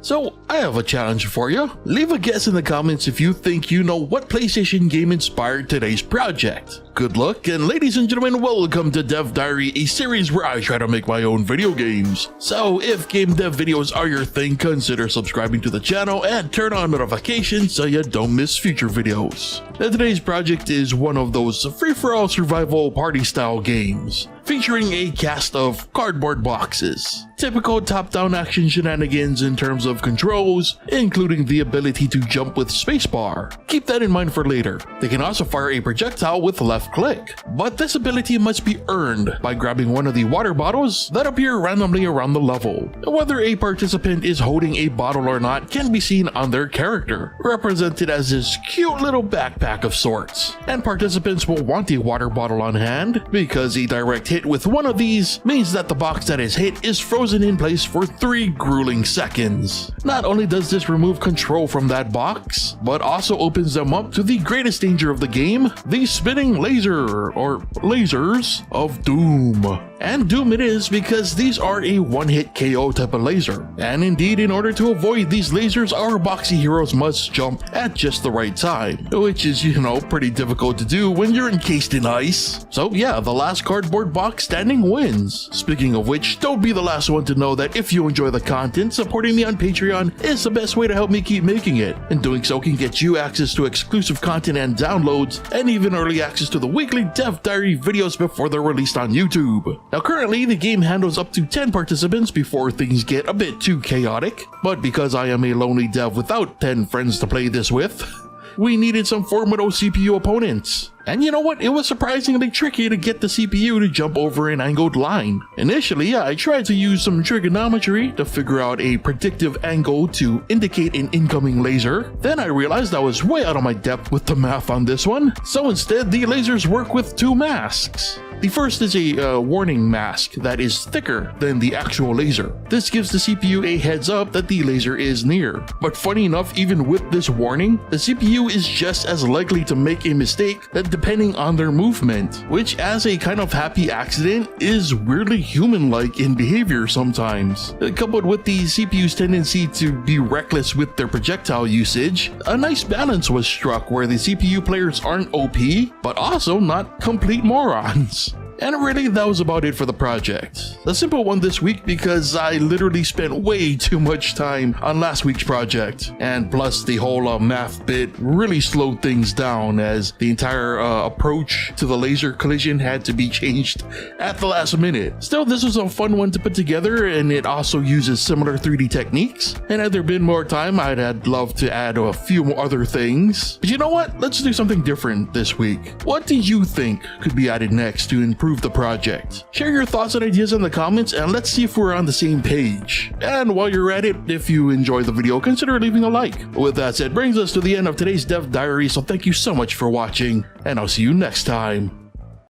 So, I have a challenge for you. Leave a guess in the comments if you think you know what PlayStation game inspired today's project. Good luck, and ladies and gentlemen, welcome to Dev Diary, a series where I try to make my own video games. So, if game dev videos are your thing, consider subscribing to the channel and turn on notifications so you don't miss future videos. Now, today's project is one of those free-for-all survival party-style games, featuring a cast of cardboard boxes. Typical top-down action shenanigans in terms of controls, including the ability to jump with spacebar. Keep that in mind for later. They can also fire a projectile with left click, but this ability must be earned by grabbing one of the water bottles that appear randomly around the level. Whether a participant is holding a bottle or not can be seen on their character, represented as this cute little backpack of sorts. And participants will want a water bottle on hand, because a direct hit with one of these means that the box that is hit is frozen in place for 3 grueling seconds. Not only does this remove control from that box, but also opens them up to the greatest danger of the game, the spinning laser, or lasers of doom. And doom it is, because these are a one-hit KO type of laser. And indeed, in order to avoid these lasers, our boxy heroes must jump at just the right time, which is, pretty difficult to do when you're encased in ice. So yeah, the last cardboard box standing wins. Speaking of which, don't be the last one to know that if you enjoy the content, supporting me on Patreon is the best way to help me keep making it, and doing so can get you access to exclusive content and downloads, and even early access to the weekly Dev Diary videos before they're released on YouTube. Now currently, the game handles up to 10 participants before things get a bit too chaotic, but because I am a lonely dev without 10 friends to play this with, we needed some formidable CPU opponents. And you know what? It was surprisingly tricky to get the CPU to jump over an angled line. Initially, I tried to use some trigonometry to figure out a predictive angle to indicate an incoming laser. Then I realized I was way out of my depth with the math on this one, so instead the lasers work with 2 masks. The first is a warning mask that is thicker than the actual laser. This gives the CPU a heads up that the laser is near. But funny enough, even with this warning, the CPU is just as likely to make a mistake depending on their movement, which as a kind of happy accident is weirdly human-like in behavior sometimes. Coupled with the CPU's tendency to be reckless with their projectile usage, a nice balance was struck where the CPU players aren't OP, but also not complete morons. And really, that was about it for the project. A simple one this week because I literally spent way too much time on last week's project, and plus the whole math bit really slowed things down as the entire approach to the laser collision had to be changed at the last minute. Still, this was a fun one to put together, and it also uses similar 3D techniques, and had there been more time, I'd love to add a few more other things. But you know what? Let's do something different this week. What do you think could be added next to improve the project? Share your thoughts and ideas in the comments, and let's see if we're on the same page. And while you're at it, if you enjoyed the video, consider leaving a like. With that said, brings us to the end of today's Dev Diary, so thank you so much for watching, and I'll see you next time.